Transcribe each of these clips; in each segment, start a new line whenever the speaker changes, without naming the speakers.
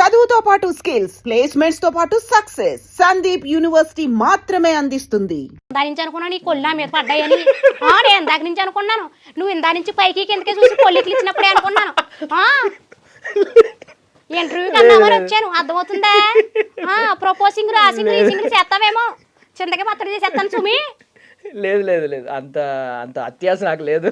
చదువుతో పాటు skills, placements తో పాటు సక్సెస్ సందీప్ యూనివర్సిటీ మాత్రమే అందిస్తుంది.
దాని నుంచి అనుకున్నా నీ కొల్లా మీద పడ్డాయని నేను ఇందాక నుంచి అనుకున్నాను. నువ్వు ఇందా నుంచి పైకి కిందకి చూసి కొల్లిట్లు ఇచ్చినప్పుడే అనుకున్నాను. ఇంటర్వ్యూకి అన్నామని వచ్చాను, అర్థమవుతుందా? ప్రపోజింగ్ రాసింగ్ రీసింగ్ చేస్తావేమో, చింతకి పత్రం చేసేస్తాను సుమి.
లేదు లేదు లేదు, అంత అంత అత్యాస నాకు లేదు.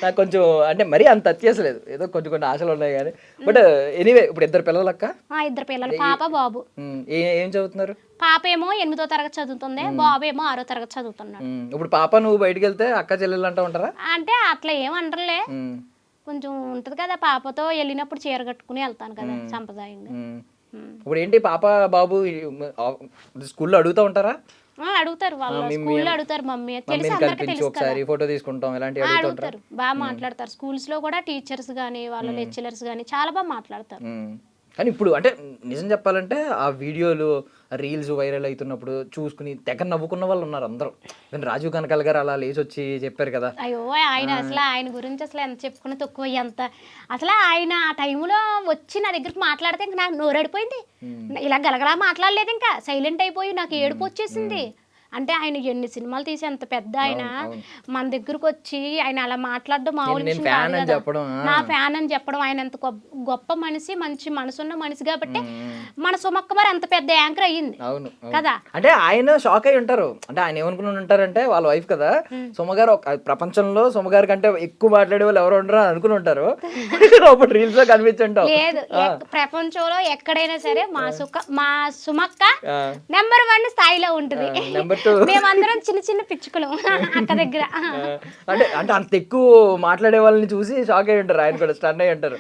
నాకు కొంచెం అంటే మరీ అంత అత్యాస లేదు, ఏదో కొంచెం కొన్ని ఆశలు ఉన్నాయి కానీ. బట్ ఎనీవే, ఇప్పుడు ఇద్దరు పిల్లలు అక్క?
ఇద్దరు పిల్లలు, పాప బాబు.
ఏం చదువుతున్నారు?
పాప ఏమో 8వ తరగతి చదువుతుంది, బాబు ఏమో 6వ తరగతి చదువుతున్నాడు.
ఇప్పుడు పాప నువ్వు బయటకు వెళ్తే అక్క చెల్లెలు అంటూ ఉంటారా?
అంటే అట్లా ఏమంటారులే, కొంచెం ఉంటది కదా, పాపతో వెళ్ళినప్పుడు చీర కట్టుకుని వెళ్తాను కదా సంప్రదాయంగా.
ఇప్పుడు ఏంటి పాప బాబు స్కూల్లో అడుగుతూ ఉంటారా?
అడుగుతారు, వాళ్ళు స్కూల్లో అడుగుతారు, మమ్మీ తెలిసి అందరికీ తెలుసు కదా,
ఫోటో తీసుకుంటాం ఇలాంటివి
అడుగుతారు. బాగా మాట్లాడతారు స్కూల్స్ లో కూడా, టీచర్స్ గానీ వాళ్ళ లెక్చరర్స్ గానీ చాలా బాగా మాట్లాడతారు.
కానీ ఇప్పుడు అంటే నిజం చెప్పాలంటే ఆ వీడియోలు రీల్స్ వైరల్ అవుతున్నప్పుడు చూసుకుని తెగ నవ్వుకున్న వాళ్ళు ఉన్నారు అందరూ. రాజీవ్ కనకాల గారు అలా లేచి వచ్చి చెప్పారు కదా.
అయ్యో ఆయన అసలు ఆయన గురించి అసలు ఎంత చెప్పుకున్న తక్కువ, ఎంత అసలు ఆయన ఆ టైంలో వచ్చి నా దగ్గరికి మాట్లాడితే ఇంకా నాకు నోరడిపోయింది. ఇలా గలగలా మాట్లాడలేదు, ఇంకా సైలెంట్ అయిపోయి నాకు ఏడుపు వచ్చేసింది. అంటే ఆయన ఎన్ని సినిమాలు తీసి అంత పెద్ద ఆయన మన దగ్గరకు వచ్చి ఆయన అలా మాట్లాడడం మామూలు విషయం కాదు కదా. నా ఫ్యాన్ అని చెప్పడం, ఆయన ఎంత గొప్ప మనిషి, మంచి మనసున్న మనిషి కాబట్టి మన సుమక్క మరి అంత పెద్ద యాంకర్ అయ్యింది కదా.
అంటే ఆయన షాక్ అయి ఉంటారు. అంటే ఆయన ఏమనుకుని ఉంటారంటే వాళ్ళ వైఫ్ కదా సుమగారు, ప్రపంచంలో సుమగారు కంటే ఎక్కువ మాట్లాడే వాళ్ళు ఎవరు ఉండరు అనుకుని ఉంటారు. అప్పుడు రీల్స్ లో కనిపించుంటాం.
లేదు, ప్రపంచంలో ఎక్కడైనా సరే మా సుమక్క నెంబర్ 1 స్థాయిలో ఉంటుంది. మేమందరం చిన్న చిన్న పిచ్చుకలు అక్క దగ్గర.
అంటే అంటే అంత ఎక్కువ మాట్లాడే వాళ్ళని చూసి షాక్ అయి ఉంటారు, ఆయన కూడా స్టన్ అయి ఉంటారు.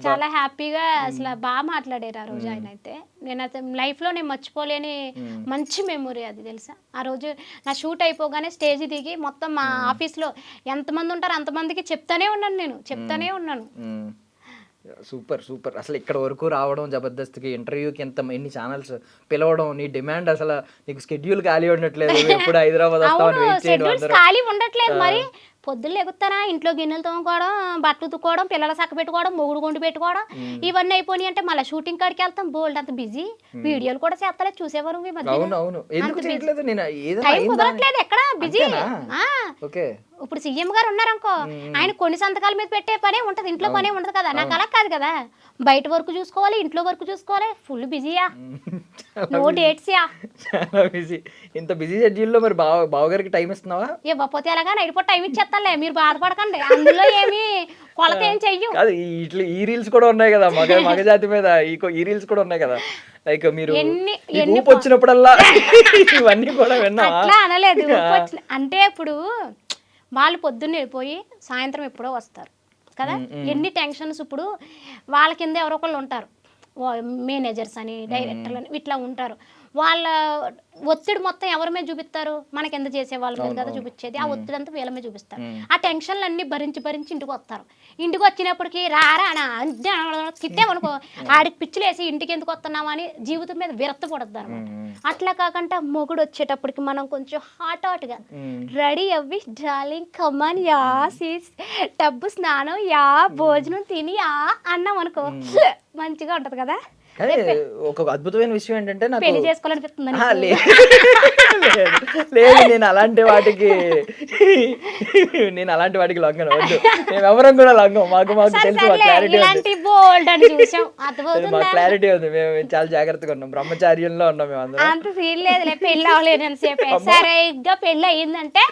చాలా హ్యాపీగా అసలు బాగా మాట్లాడారు ఆ రోజు ఆయన అయితే. నేనైతే లైఫ్ లో నేను మర్చిపోలేని మంచి మెమొరీ అది, తెలుసా. ఆ రోజు నా షూట్ అయిపోగానే స్టేజ్ దిగి మొత్తం మా ఆఫీస్ లో ఎంతమంది ఉంటారో అంతమందికి చెప్తానే ఉన్నాను.
Super super. అసలు ఇక్కడ వరకు రావడం, జబర్దస్త్కి ఇంటర్వ్యూకి ఎన్ని ఛానల్స్ పిలవడం, నీ డిమాండ్ అసలు నీకు షెడ్యూల్ ఖాళీ ఉండట్లేదు, ఎప్పుడు హైదరాబాద్ వస్తామని వెయిట్ చేయడం,
ఖాళీ ఉండట్లేదు. మరి పొద్దున్న ఎగుతానా, ఇంట్లో గిన్నెలు తోముకోవడం, బట్టలు ఉతుక్కోవడం, పిల్లల సక్క పెట్టుకోవడం, మొగుడు గుండు పెట్టుకోవడం, ఇవన్నీ అయిపోయి అంటే మళ్ళీ షూటింగ్ కాడికి వెళ్తాం. బోల్డ్ అంత బిజీ. వీడియోలు కూడా చేస్తలేదు, చూసేవారు టైం కుదరట్లేదు, ఎక్కడ బిజీ. ఇప్పుడు సీఎం గారు ఉన్నారనుకో, ఆయన కొన్ని సంతకాల మీద పెట్టే పనే ఉంటది, ఇంట్లో పనే ఉంటది కదా. నాకు అలా కాదు కదా, బయట వర్క్ చూసుకోవాలి, ఇంట్లో వర్క్ చూసుకోవాలి, ఫుల్ బిజీయా, నో డేట్స్ యా.
చాలా బిజీ. ఇంత బిజీ షెడ్యూల్ లో మరి బావగారికి టైం ఇస్తున్నావా?
ఇవ్వకపోతే ఎలాగా, నైట్ పూట టైం ఇచ్చేస్తాలే, మీరు బాధపడకండి, అందులో ఏమి కొలత ఏం చెయ్యం.
ఇట్లా ఈ రీల్స్ కూడా ఉన్నాయి కదా మగజాతి మీద, ఈ రీల్స్ కూడా ఉన్నాయి కదా. లైక్ మీరు ఊపు వచ్చినప్పుడల్లా ఇవన్నీ కూడా విన్నా?
అట్లా అనలేదు, అంటే ఇప్పుడు వాళ్ళు పొద్దున్న వెళ్ళిపోయి సాయంత్రం ఎప్పుడో వస్తారు కదా. ఎన్ని టెన్షన్స్. ఇప్పుడు వాళ్ళ కింద ఎవరో ఒకళ్ళు ఉంటారు, మేనేజర్స్ అని, డైరెక్టర్లు అని, ఇట్లా ఉంటారు. వాళ్ళ ఒత్తిడి మొత్తం ఎవరి మీద చూపిస్తారు? మనకి ఎంత చేసే వాళ్ళ మీద కదా చూపించేది. ఆ ఒత్తిడి అంతా వీళ్ళ మీద చూపిస్తారు. ఆ టెన్షన్లు అన్ని భరించి ఇంటికి వస్తారు. ఇంటికి వచ్చినప్పటికీ రారా తిట్టామనుకో, ఆడికి పిచ్చిలేసి ఇంటికి ఎందుకు వస్తున్నామా అని జీవితం మీద విరక్తపడద్దు అనమాట. అట్లా కాకుండా మొగుడు వచ్చేటప్పటికి మనం కొంచెం హాట్గా రెడీ అవ్వి, డార్లింగ్ కమాన్ యా, సీస్ టబ్బు స్నానం యా, భోజనం తిని యా అన్నాం అనుకో, మంచిగా ఉంటది కదా.
ఒక అద్భుతమైన విషయం ఏంటంటే, నాకు
పెళ్లి చేసుకోవాలనిపిస్తుంది.
లేదు, నేను అలాంటి వాటికి లొంగను, వద్దు. మేము ఎవరం కూడా లొంగం, మాకు తెలుసు, క్లారిటీ ఉంది. మేము చాలా జాగ్రత్తగా ఉన్నాం, బ్రహ్మచార్యంలో ఉన్నాం మేము అందరం.
అంత సీన్ లేదులే, పెళ్లి అవ్వలేదు సేపు. సరిగ్గా పెళ్లి అయ్యిందంటే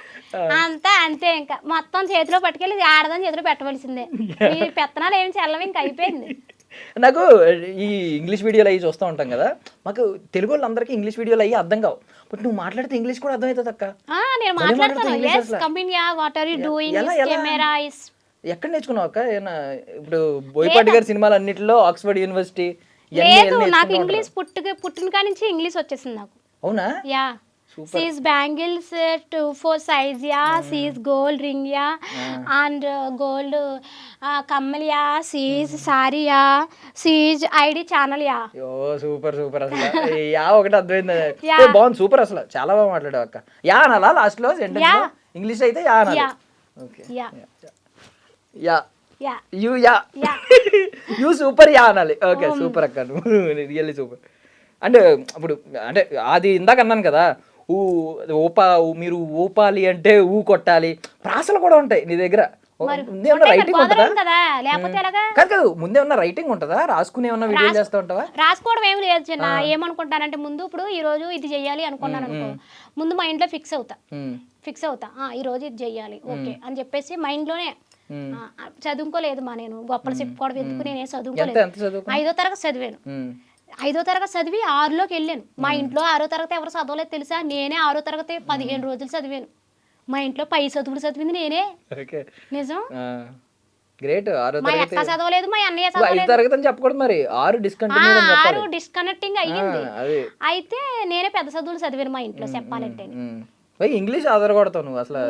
అంతే, ఇంకా మొత్తం చేతిలో పట్టుకెళ్ళి ఆడదాని చేతిలో పెట్టవలసిందే. ఈ పెత్తనాలు ఏమి చెల్లవి, ఇంకా అయిపోయింది.
నాకు ఈ ఇంగ్లీష్ వీడియోలు అవి చూస్తూ ఉంటాం కదా, మాకు తెలుగు వాళ్ళందరికీ ఇంగ్లీష్ వీడియోలు అయ్యి అర్థం కావు. బట్ నువ్వు మాట్లాడితే ఇంగ్లీష్ కూడా అర్థమవుతుంది అక్క. ఎక్కడ నేర్చుకున్నావు అక్క? ఇప్పుడు బోయపాటి గారి సినిమాలు అన్నిటిలో ఆక్స్ఫర్డ్ యూనివర్సిటీ.
నాకు ఇంగ్లీష్ పుట్టిన కాడి నుంచి ఇంగ్లీష్ వచ్చేసింది నాకు.
అవునా?
Yeah. She's bangles 2-4 size yeah, she's gold ring yeah, and gold kammal yeah, she's sari yeah, she's ID channel yeah.
Oh super super. అసలు యా ఒకటి అర్థమైంది, బాగుంది, సూపర్. అసలు చాలా బాగా మాట్లాడావు అక్క. యా అనాలా లాస్ట్ లో సెంటెన్స్ లో? ఇంగ్లీష్ అయితే యా అనాలి. Okay, yeah.
Yeah
you yeah
yeah
you super yeah అనాలి. ఓకే సూపర్ అక్క, నువ్వు రియల్లీ సూపర్. అంటే ఇప్పుడు అంటే అది ఇందాక అన్నాను కదా, మీరు ఊపాలి అంటే కొట్టాలి, ప్రాసలు కూడా ఉంటాయి నీ దగ్గర. ముందే ఏమన్నా రైటింగ్ ఉంటుందా?
కదా లేకపోతే ఎలాగా?
కాదు కాదు, ముందే ఏమన్నా రైటింగ్ ఉంటుందా? రాసుకుని ఏమన్నా వీడియో చేస్తూ ఉంటావా?
రాసుకోవడం ఏమి లేదు చిన్న. ఏమనుకుంటానంటే ముందు ఇప్పుడు ఈ రోజు ఇది చెయ్యాలి అనుకున్నాను అనుకో, ముందు మైండ్ లో ఫిక్స్ అవుతా ఈ రోజు ఇది చెయ్యాలి ఓకే అని చెప్పేసి మైండ్ లోనే. చదువుకోలేదు నేను గొప్పలు చెప్పుకోవడం ఎందుకు, నేనేం చదువుకోలేదు. 5వ తరగతి చదివాను. 5వ తరగతి చదివి 6లోకి వెళ్ళాను. మా ఇంట్లో 6వ తరగతి ఎవరు చదవలేదు తెలుసా, నేనే 6వ తరగతి 15 రోజులు చదివాను. మా ఇంట్లో పై చదువులు చదివింది నేనే. నిజం.
గ్రేట్.
మా అక్క చదవలేదు, మా అన్నయ్య
5వ
చదవలేదు.
తరగతి అని చెప్పకూడదు మరి, 6
డిస్కనెక్టింగ్ అయ్యింది. అయితే నేనే పెద్ద చదువులు చదివాను మా ఇంట్లో చెప్పాలంటే.
ఇంగ్లీష్ ఆధారపడతావు నువ్వు అసలు.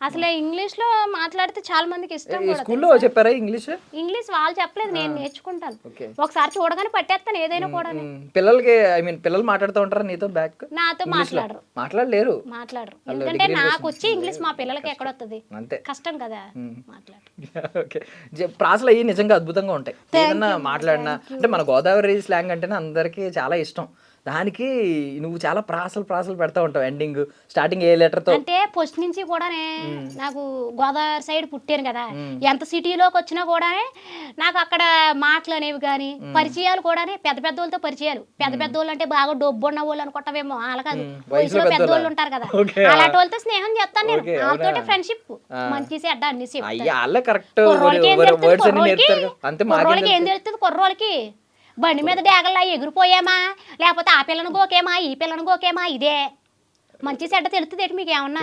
అసలు ఇంగ్లీష్ లో మాట్లాడితే చాలా మందికి ఇష్టం.
స్కూల్లో చెప్పారా ఇంగ్లీష్?
ఇంగ్లీష్ వాళ్ళు చెప్పలేదు, నేను నేర్చుకుంటాను. ఒకసారి చూడగానే పట్టేస్తాను ఏదైనా కూడా.
పిల్లలకి పిల్లలు మాట్లాడుతూ ఉంటారా నీతో?
నాతో
మాట్లాడలేరు.
ఎందుకంటే నాకు వచ్చి ఇంగ్లీష్ మా పిల్లలకి ఎక్కడొస్తుంది, అంతే కష్టం కదా
ఓకే. ప్రాసలు అయ్యి నిజంగా అద్భుతంగా ఉంటాయి. ఏదన్నా మాట్లాడినా అంటే మన గోదావరి స్లాంగ్ అంటేనే అందరికీ చాలా ఇష్టం. దానికి నువ్వు చాలా ప్రాసలు పెడతా ఉంటావు. ఎండింగ్ స్టార్టింగ్ ఏ లెటర్ తో
అంటే ఫస్ట్ నుంచి కూడానే నాకు గోదావరి సైడ్ పుట్టాను కదా, ఎంత సిటీలోకి వచ్చినా కూడానే నాకు అక్కడ మాటలు అనేవి కానీ పరిచయాలు కూడానే పెద్ద వాళ్ళతో పరిచయాలు. పెద్ద వాళ్ళు అంటే బాగా డబ్బు ఉన్న వాళ్ళు అనుకుంటావేమో, అలా కాదు, వయసులో పెద్దోళ్ళు ఉంటారు కదా, అలాంటి వాళ్ళతో స్నేహం చేస్తాను నేను. వాళ్ళతో ఫ్రెండ్షిప్ మంచి చెడ్డ అన్ని కుర్రోళ్ళకి ఏం తెలుస్తుంది. కుర్రోళ్ళకి బండి మీద డేగల్లా ఎగిరిపోయామా, లేకపోతే ఆ పిల్లని గోకేమా ఈ పిల్లని గోకేమా, ఇదే మంచి చెడ్డ తెలుస్తుంది. మీకు ఏమన్నా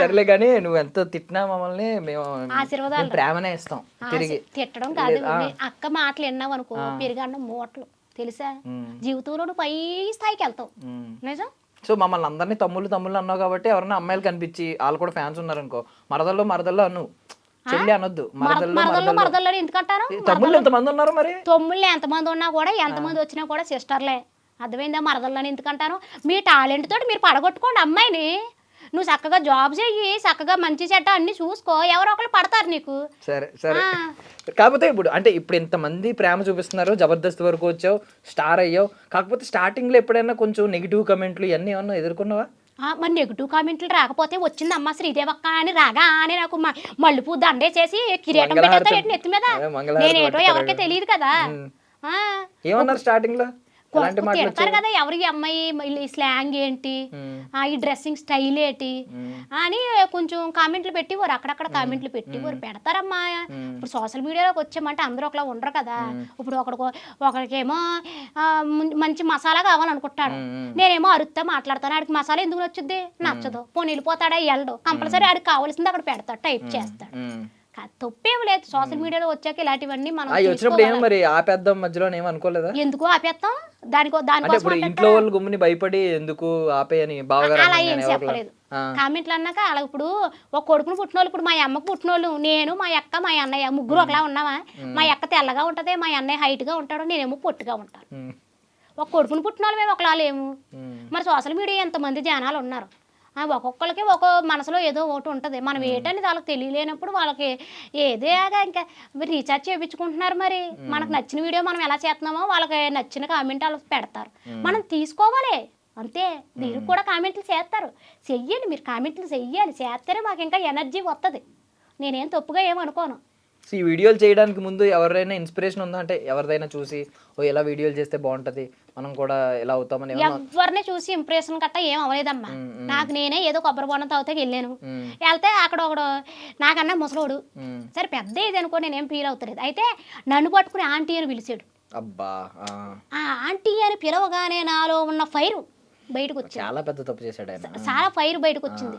సరేలే కానీ నువ్వు ఎంత తిట్టినా మమ్మల్ని మేము
ఆశీర్వాదాలు
ప్రేమనే ఇస్తాం తిరిగి.
తిట్టడం కాదు, అక్క మాటలు విన్నావు అనుకో పెరిగన్న మూటలు తెలుసా, జీవితంలో నువ్వు పై స్థాయికి వెళ్తావు. నిజం.
సో మమ్మల్ని అందరినీ తమ్ముళ్ళు అన్నావు కాబట్టి ఎవరైనా అమ్మాయిలు కనిపించి వాళ్ళు కూడా ఫ్యాన్స్ ఉన్నారు అనుకో, మరదల్లో అను, చెల్లి అనొద్దు,
మరదల్లో ఎందుకంటారు?
తమ్ముళ్ళు ఎంతమంది ఉన్నారు మరి?
తమ్ముళ్ళు ఎంతమంది ఉన్నా కూడా, ఎంతమంది వచ్చినా కూడా సిస్టర్లే. అర్థమైందా? మరదల్లోని ఎందుకంటాను? మీ టాలెంట్ తోటి మీరు పడగొట్టుకోండి అమ్మాయిని. నువ్వు చక్కగా జాబ్ చెయ్యి, చక్కగా మంచి చెడ్డ అన్ని చూసుకో, ఎవరో ఒకరు పడతారు నీకు.
సరే కాకపోతే ఇప్పుడు ఇంతమంది ప్రేమ చూపిస్తున్నారు, జబర్దస్త్ వరకు వచ్చావు, స్టార్ అయ్యావు. కాకపోతే స్టార్టింగ్ లో ఎప్పుడైనా కొంచెం నెగిటివ్ కమెంట్లు ఇవన్నీ ఏమన్నా ఎదుర్కొన్నావా?
మరి నెగిటివ్ కామెంట్లు రాకపోతే వచ్చింది అమ్మ శ్రీదేవక్క అని రాగా అని నాకు మల్లెపూ దండేసేసి కిరీటం పెట్టేస్తారు నెత్తి మీద. నేనేటో ఎవరికే తెలియదు కదా.
ఏమన్నారు స్టార్టింగ్ లో?
తిడతారు కదా, ఎవరికి అమ్మాయి ఈ స్లాంగ్ ఏంటి, ఈ డ్రెస్సింగ్ స్టైల్ ఏంటి అని కొంచెం కామెంట్లు పెట్టివారు. అక్కడక్కడ కామెంట్లు పెట్టివారు, పెడతారమ్మా. ఇప్పుడు సోషల్ మీడియాలోకి వచ్చామంటే అందరూ ఒకలా ఉండరు కదా. ఇప్పుడు ఒకరికేమో మంచి మసాలా కావాలనుకుంటాడు, నేనేమో అరుస్తా మాట్లాడతాను. ఆడికి మసాలా ఎందుకు నచ్చుద్ది? నచ్చదు. పోనీ వెళ్ళిపోతాడా? వెళ్ళడు. కంపల్సరీ ఆడికి కావాల్సింది అక్కడ పెడతాడు, టైప్ చేస్తాడు. తప్పేం లేదు. సోషల్ మీడియాలో వచ్చాక ఇలాంటివన్నీ మనం
అనుకోలేదా?
ఎందుకు ఆపేస్తాం? దానికోసం
ఇంట్లో వాళ్ళు గుమ్మిని భయపడి ఎందుకు ఆపేయని
అలా ఏం చెప్పలేదు. కామెంట్లు అన్నాక అలా ఇప్పుడు ఒక కొడుకును పుట్టినోళ్ళు, ఇప్పుడు మా అమ్మకు పుట్టినోళ్ళు, నేను మా అక్క మా అన్నయ్య ముగ్గురు ఒకలా ఉన్నావా? మా అక్క తెల్లగా ఉంటది, మా అన్నయ్య హైట్ గా ఉంటాడు, నేనేమో పొట్టిగా ఉంటాను. ఒక కొడుకును పుట్టినోళ్ళు మేము ఒకలా లేము. మరి సోషల్ మీడియా ఎంతమంది జనాలు ఉన్నారు, ఒక్కొక్కరికి ఒక మనసులో ఏదో ఒకటి ఉంటుంది. మనం ఏంటని వాళ్ళకి తెలియలేనప్పుడు వాళ్ళకి ఏదేగా ఇంకా రీఛార్జ్ చేయించుకుంటున్నారు. మరి మనకు నచ్చిన వీడియో మనం ఎలా చేస్తున్నామో వాళ్ళకి నచ్చిన కామెంట్ వాళ్ళు పెడతారు, మనం తీసుకోవాలి అంతే. మీరు కూడా కామెంట్లు చేస్తారు, చెయ్యండి. మీరు కామెంట్లు చెయ్యాలి, చేస్తేనే మాకు ఇంకా ఎనర్జీ వస్తుంది. నేనేం తప్పుగా ఏమనుకోను.
ఈ వీడియోలు చేయడానికి ముందు ఎవరైనా ఇన్స్పిరేషన్ ఉందా? అంటే ఎవరిదైనా చూసి ఎలా వీడియోలు చేస్తే బాగుంటది, మనం కూడా ఎలా అవుతామని?
ఎవరిని చూసి ఇంప్రెషన్ గట్టా ఏం అవ్వలేదమ్మా. నాకు నేనే ఏదో కొబ్బరి బొండం తాగితే వెళ్ళాను. వెళ్తే అక్కడ ఒకడు నాకన్నా ముసలోడు, సరే పెద్ద ఇది అనుకో, నేనేం ఫీల్ అవుతలేదు. అయితే నన్ను పట్టుకుని ఆంటీ అని పిలిచాడు.
అబ్బా,
ఆ ఆంటీ అని పిలవగానే నాలో ఉన్న ఫైర్ బయటకు వచ్చింది.
చాలా పెద్ద తప్పు చేశాడు ఆయన.
చాలా ఫైర్ బయటకు వచ్చింది.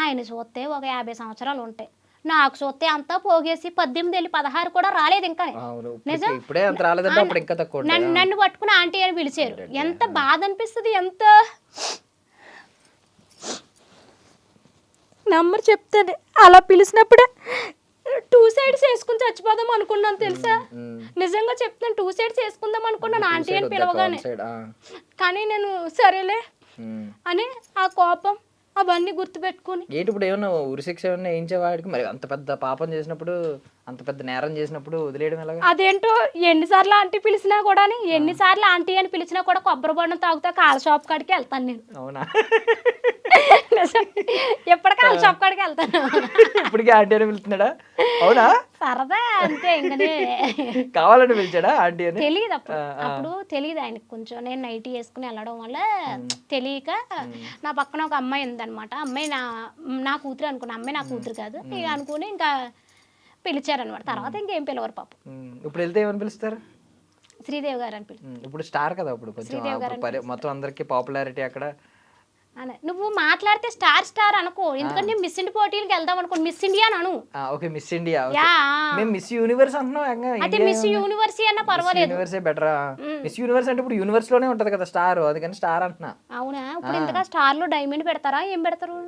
ఆయన చూస్తే ఒక 50 సంవత్సరాలు ఉంటాయి, నాకు చూస్తే అంతా పోగేసి 18 వెళ్ళి 16 కూడా రాలేదు ఇంకా. నన్ను పట్టుకుని ఆంటీ అని పిలిచారు. ఎంత బాధ అనిపిస్తుంది, ఎంత నంబర్ చెప్తాను. అలా పిలిచినప్పుడే 2 సైడ్స్ వేసుకుని చచ్చిపోదాం అనుకున్నాను తెలుసా. నిజంగా చెప్తాను, 2 సైడ్స్ వేసుకుందాం అనుకున్నాను ఆంటీ అని పిలవగానే. కానీ నేను సరేలే అని ఆ కోపం అవన్నీ గుర్తుపెట్టుకుని
ఇప్పుడు ఏమన్నా ఉరిశిక్ష ఏమన్నా వేయించేవాడికి మరి అంత పెద్ద పాపం చేసినప్పుడు అంత పెద్ద నేరం చేసినప్పుడు వదిలేయడం ఎలాగా?
అదేంటో ఎన్నిసార్లు ఆంటీ పిలిచినా కూడా ఎన్నిసార్లు ఆంటీ అని పిలిచినా కూడా కొబ్బరి బొండం తాగుతా కాళ్ళ షాప్ కాడికి వెళ్తాను నేను.
అవునా?
ఎప్పటి కాళ్ళ షాప్ కాడికి వెళ్తాను.
ఇప్పటికీ ఆంటీ అని పిలుస్తున్నాడా? అవునా?
సరదా అంతే ఇంకనే.
కావాలని పిలిచాడా ఆంటీ అని?
తెలియదు అప్పుడు తెలియదు ఆయనకి. కొంచెం నేను నైటీ వేసుకుని వెళ్ళడం వల్ల తెలియక నా పక్కన ఒక అమ్మాయి ఉందన్నమాట. అమ్మాయి నా కూతురు అనుకున్నా. అమ్మాయి నా కూతురు కాదు ఇక అనుకుని ఇంకా పిలిచారనమాట. తర్వాత ఇంకేం పిలవరు పాపం.
ఇప్పుడు వెళ్తే ఏమని పిలుస్తారు?
శ్రీదేవి గారు అని పిలుస్తారు.
ఇప్పుడు స్టార్ కదా, ఇప్పుడు కొంచెం మొత్తం అందరికి పాపులారిటీ అక్కడ.
నువ్వు మాట్లాడితే స్టార్ అనుకో, ఎందుకంటే మిస్ ఇండియా పోటీలకు వెళ్దాం అనుకో, మిస్ ఇండియా అను.
Okay, miss India. మేము మిస్ యూనివర్స్ అంటున్నాం.
అయితే మిస్ యూనివర్స్ అన్న పర్వాలేదు.
యూనివర్సే బెటరా? మిస్ యూనివర్స్ అంటే ఇప్పుడు యూనివర్స్ లోనే ఉంటది కదా స్టార్, అందుకని స్టార్ అంటున్నా.
అవునా? ఇప్పుడు ఇంతగా స్టార్ లో డైమండ్ పెడతారా? ఏం పెడతారు?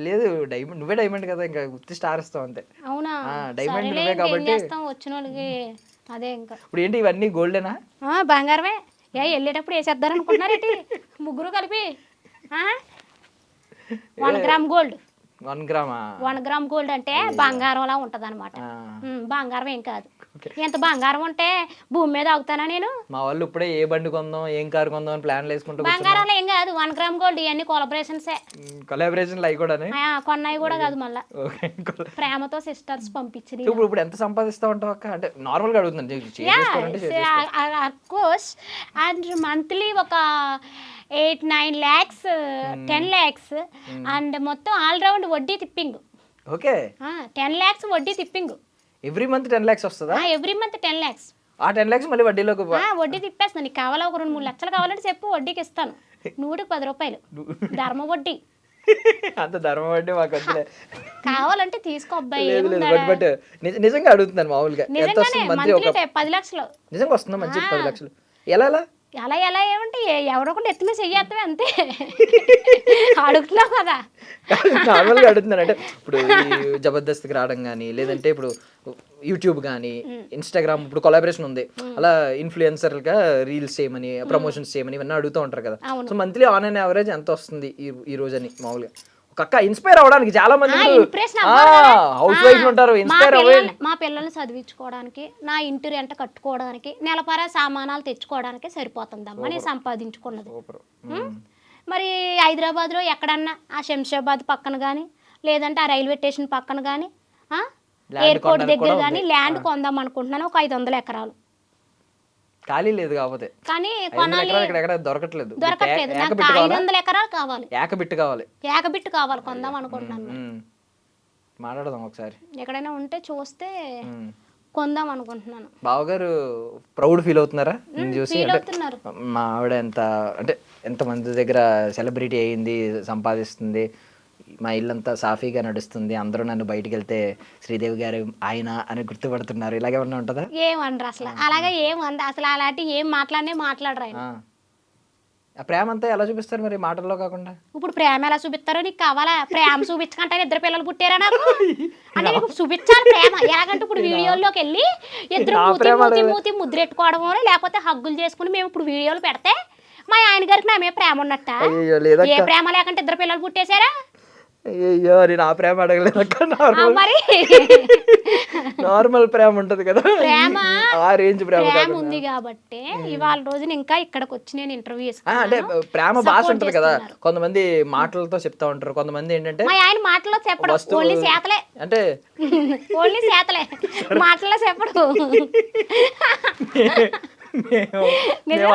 లేదు, డైమండ్ నువ్వే డైమండ్ కదా, ఇంకా గుర్తి స్టార్ ఇస్తావు అంతే.
అవునా?
డైమండ్ నువ్వే కాబట్టి
వచ్చిన వాళ్ళకి అదే. ఇంకా
ఇప్పుడు ఏంటి ఇవన్నీ గోల్డేనా?
బంగారమే. వెళ్ళేటప్పుడు వేసేద్దారు అనుకుంటున్నారేంటి ముగ్గురు కలిపి? 1 గ్రామ్ గోల్డ్.
1 గ్రామా?
1 గ్రామ్ గోల్డ్ అంటే బంగారంలా ఉంటది అనమాట. బంగారం ఏం కాదు. ఎంత బంగారం ఉంటే భూమి మీద ఆగుతానా నేను?
మా వాళ్ళు ఇప్పుడే ఏ బండి కొందాం ఏం కారు కొందాం అని ప్లాన్లు వేసుకుంటూ.
బంగారంలో ఏం కాదు, 1 గ్రామ్ గోల్డ్. ఇవన్నీ కొలాబరేషన్స్.
కొలాబరేషన్లు అవి కూడా
కొన్నాయి కూడా కాదు, మళ్ళా ప్రేమతో సిస్టర్స్ పంపించింది.
ఇప్పుడు ఎంత సంపాదిస్తా ఉంటావు అక్క? అంటే నార్మల్ గా అడుగుతున్నాను.
కోర్స్ అండ్ మంత్లీ ఒక 8-9 lakhs, 10 lakhs అండ్ మొత్తం ఆల్ రౌండ్ వడ్డీ తిప్పింగ్.
ఓకే,
10 lakhs వడ్డీ తిప్పింగ్.
ఎవ్రీ మంత్ 10 lakhs వస్తుందా?
Every month 10 lakhs.
ఆ 10 lakhs మళ్ళీ వడ్డీలోకి
వడ్డీ తిప్పేస్తాను. నీకు కావాలా ఒక 2-3 లక్షలు కావాలంటే చెప్పు, వడ్డీకి ఇస్తాను. 100కి 10 రూపాయలు ధర్మ వడ్డీ.
అంత ధర్మ వడ్డీ మాకు వద్దులే,
కావాలంటే తీసుకో అబ్బాయి.
బట్ నిజంగా అడుగుతున్నాను మామూలుగా. ఎంత వస్తుంది మంత్లీ? ఒక
10 లక్షలు.
నిజంగా వస్తుందా మంచి 10 లక్షలు? ఎలా?
ఎలా ఏమంటే ఎవరో కూడా ఎత్తుమే చెయ్యేస్తామే అంతే. అడుగుతున్నావు కదా,
నార్మల్గా అడుగుతున్నాను. అంటే ఇప్పుడు జబర్దస్త్కి రావడం కానీ, లేదంటే ఇప్పుడు యూట్యూబ్ కానీ, ఇన్స్టాగ్రామ్ ఇప్పుడు కొలాబరేషన్ ఉంది, అలా ఇన్ఫ్లుయెన్సర్గా రీల్స్ చేయమని, ప్రమోషన్స్ చేయమని ఇవన్నీ అడుగుతూ ఉంటారు కదా. So monthly on and average ఎంత వస్తుంది ఈ రోజు అని మామూలుగా? ఒక ఇన్స్పైర్ అవ్వడానికి చాలా మంది హౌస్ వైఫ్ ఉంటారు, ఇన్స్పైర్ అవ్వాలి.
మా పిల్లల్ని చదివించుకోవడానికి, నా ఇంటి రెంట కట్టుకోవడానికి, నెలపరా సామానాలు తెచ్చుకోవడానికి సరిపోతుందమ్మా నేను సంపాదించుకున్నది. మరి హైదరాబాద్లో ఎక్కడన్నా ఆ శంషాబాద్ పక్కన కానీ, లేదంటే ఆ రైల్వే స్టేషన్ పక్కన కానీ, ఎయిర్పోర్ట్ దగ్గర కానీ ల్యాండ్ కొందాం అనుకుంటున్నాను. ఒక 500 ఎకరాలు
ఖాళీ లేదు కాకపోతే.
కానీ
దొరకట్లేదు.
నాకు 500 ఎకరాలు కావాలి. ఏకబిట్టు కావాలి, కొందాం అనుకుంటున్నాను.
మాట్లాడదాం ఒకసారి,
ఎక్కడైనా ఉంటే చూస్తే కొందాం అనుకుంటున్నాను.
బావగారు ప్రౌడ్ ఫీల్ అవుతున్నారా చూసి?
ఫీల్ అవుతున్నారు.
మా ఆవిడ ఎంత మంది దగ్గర సెలబ్రిటీ అయ్యింది, సంపాదిస్తుంది, మా ఇల్లంతా సాఫీగా నడుస్తుంది, అందరూ నన్ను బయటికి వెళ్తే శ్రీదేవి గారు ఆయన అని గుర్తుపడుతున్నారు, ఇలాగేమన్నా ఉంటుందా?
ఏమనరు అసలు. అలాగే ఏమంది అసలు, అలాంటి ఏం మాట్లాడరు ఆయన.
ఆ ప్రేమ అంతా ఎలా చూపిస్తారు మరి మాటల్లో కాకుండా?
ఇప్పుడు ప్రేమ ఎలా చూపిస్తారో నీకు కావాలా? ప్రేమ చూపించకంటే 2 పిల్లలు పుట్టారా నాకు? అంటే నీకు చూపించాలి ప్రేమ ఎలాగంటే, ఇప్పుడు వీడియోల్లోకి వెళ్ళి ఇద్దరు మూతి ముద్రెట్టుకోవడమో, లేకపోతే హగ్గులు చేసుకుని మేము ఇప్పుడు వీడియోలు పెడితే మా ఆయన గారికి నా మీద ప్రేమ ఉన్నట్ట? ఏ ప్రేమ లేకంటే 2 పిల్లలు పుట్టేశారా?
అయ్యో, నేను ఆ ప్రేమ అడగలేదు. నార్మల్ ప్రేమ ఉంటది కదా,
ప్రేమ
ఆ రేంజ్
ప్రేమ ఉంది కాబట్టి ఇవాళ రోజున ఇంకా ఇక్కడికి వచ్చి నేను ఇంటర్వ్యూ
అంటే ప్రేమ భాష ఉంటది కదా, కొంతమంది మాటలతో చెప్తా ఉంటారు, కొంతమంది ఏంటంటే
మా ఆయన మాటల్లో చెప్పడం ఓన్లీ చేతలే,
అంటే
ఓన్లీ చేతలే, మాటల్లో చెప్పడు.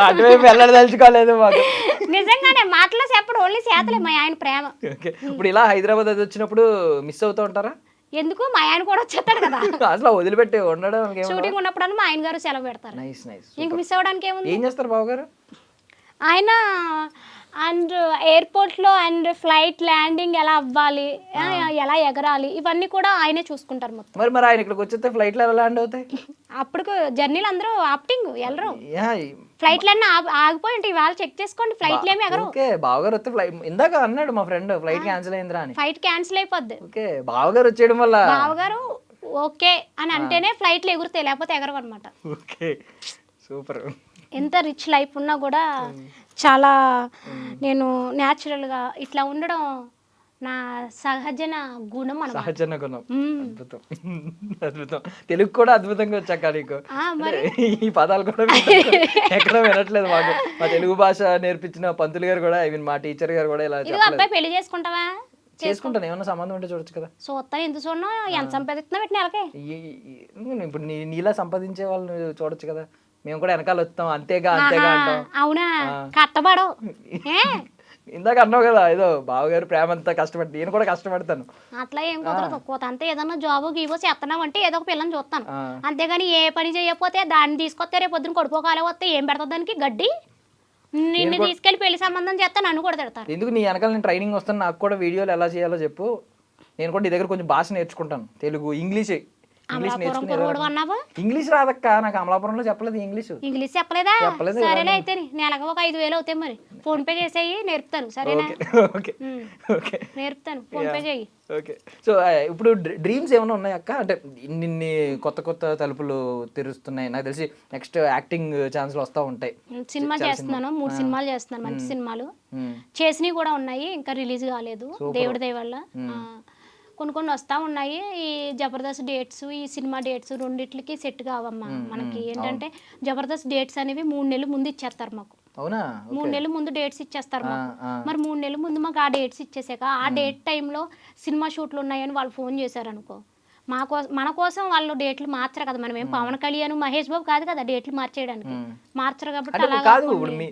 అటువైపు వెళ్ళదలుచుకోలేదు మాకు.
నిజంగానే మాటలో చెప్పడు, ఓన్లీ చేతలే మా ఆయన ప్రేమ.
ఇప్పుడు ఇలా హైదరాబాద్ అది వచ్చినప్పుడు మిస్ అవుతూ ఉంటారా?
ఎందుకు, మా ఆయన కూడా వచ్చేస్తాడు కదా.
అసలు వదిలిపెట్టి ఉండడం
షూటింగ్ ఉన్నప్పుడు మా ఆయన గారు సెలవు పెడతారు. ఇంక మిస్ అవ్వడానికి ఏముంది?
ఏం చేస్తారు బావగారు?
ఆయన అండ్ ఎయిర్పోర్ట్లో అండ్ ఫ్లైట్ ల్యాండింగ్ ఎలా అవ్వాలి, ఎలా ఎగరాలి, ఇవన్నీ కూడా ఆయనే చూసుకుంటారు మొత్తం.
మరి ఆయన ఇక్కడికి వచ్చేస్తే ఫ్లైట్లు ఎలా ల్యాండ్ అవుతాయి?
అప్పుడు జర్నీలు అందరూ ఆప్టింగ్ వెళ్ళరు, ఫ్లైట్లన్నీ ఆగిపోయి ఉంటాయి. ఇవాళ చెక్ చేసుకోండి, ఫ్లైట్లు ఏమి ఎగరు.
బావగారు వస్తే ఫ్లైట్, ఇందాక అన్నాడు మా ఫ్రెండ్ ఫ్లైట్ క్యాన్సిల్ అయిందిరా అని.
ఫ్లైట్ క్యాన్సిల్ అయిపోద్ది.
బావగారు వచ్చేయడం వల్ల,
బావగారు ఓకే అని అంటేనే ఫ్లైట్లు ఎగురుతాయి, లేకపోతే ఎగరవు అనమాట.
సూపర్.
ఎంత రిచ్ లైఫ్ ఉన్నా కూడా చాలా నేను న్యాచురల్గా ఇట్లా ఉండడం నా సహజన గుణం అనమాట.
సహజన గుణం. అద్భుతం అద్భుతం. తెలుగు కూడా అద్భుతంగా వచ్చాక నీకు.
మరి
ఈ పదాలు కూడా ఎక్కడ వినట్లేదు మాకు. మా తెలుగు భాష నేర్పించిన పంతులు గారు కూడా, ఐ మీన్ మా టీచర్ గారు కూడా ఇలా
ఇదిగో
చెప్పలేదు.
అబ్బాయి పెళ్లి చేసుకుంటావా?
చేసుకుంటాను, ఏమన్నా సంబంధం ఉంటే చూడొచ్చు కదా.
చూస్తాను, ఎందుకు చూడను? ఎంత సంపాదిస్తున్నా పెట్టిన నెలకి.
ఇప్పుడు నీలా సంపాదించే వాళ్ళు చూడొచ్చు కదా. మేము కూడా వెనకాల వస్తాం, అంతేగా అంతేగా అంటాం.
అవునా? కట్టబడవు.
ఇందాక అన్నావు కదా ఏదో బావగారు ప్రేమ అంతా కష్టపడి, నేను కూడా కష్టపడతాను.
అట్లా ఏం కుదరదు. అంతే ఏదన్నా జాబు గీవో చేస్తున్నాం అంటే ఏదో ఒక పిల్లని చూస్తాను. అంతేగాని ఏ పని చేయకపోతే దాన్ని తీసుకొస్తే రేపు పొద్దున కొడుకోకాలే వస్తే ఏం పెడతా దానికి? గడ్డి. నిన్ను తీసుకెళ్లి పెళ్లి సంబంధం చేస్తే నన్ను కూడా తిడతారు.
ఎందుకు నీ వెనకాల నేను ట్రైనింగ్ వస్తాను, నాకు కూడా వీడియోలు ఎలా చేయాలో చెప్పు. నేను కూడా నీ దగ్గర కొంచెం భాష నేర్చుకుంటాను, తెలుగు ఇంగ్లీష్. ఇంగ్లీష్ రాదక్క, నాకు అమలాపురంలో చెప్పలేదు ఇంగ్లీష్
చెప్పలేదా? సరేలే అయితే నెలకు ఒక 5,000 అవుతాయి, మరి ఫోన్ పే చేసేయి, నేర్పుతాను. సరేనా? నేర్పుతాను, ఫోన్ పే చేయి.
ఓకే. సో ఇప్పుడు డ్రీమ్స్ ఏమైనా ఉన్నాయి అక్క? అంటే ఇన్ని కొత్త కొత్త తలుపులు తెరుస్తున్నాయి, నాకు తెలిసి నెక్స్ట్ యాక్టింగ్ ఛాన్స్లు వస్తూ ఉంటాయి.
సినిమా చేస్తున్నాను, 3 సినిమాలు చేస్తున్నాను, మంచి సినిమాలు చేసినవి కూడా ఉన్నాయి, ఇంకా రిలీజ్ కాలేదు దేవుడి దయ వల్ల. కొన్ని వస్తూ ఉన్నాయి. ఈ జబర్దస్త్ డేట్స్, ఈ సినిమా డేట్స్ రెండిట్లకి సెట్ కావమ్మా మనకి. ఏంటంటే జబర్దస్త్ డేట్స్ అనేవి 3 నెలలు ముందు ఇచ్చేస్తారు మాకు.
అవునా?
3 నెలల ముందు డేట్స్ ఇచ్చేస్తారు మాకు. మరి 3 నెలల ముందు మాకు ఆ డేట్స్ ఇచ్చేసాక ఆ డేట్ టైంలో సినిమా షూట్లు ఉన్నాయని వాళ్ళు ఫోన్ చేశారు అనుకో, మన కోసం వాళ్ళు డేట్లు మార్చరు కదా. మనం ఏం పవన్ కళ్యాణ్, మహేష్ బాబు కాదు కదా డేట్లు మార్చేయడానికి. మార్చరు కాబట్టి
కాదు. ఇప్పుడు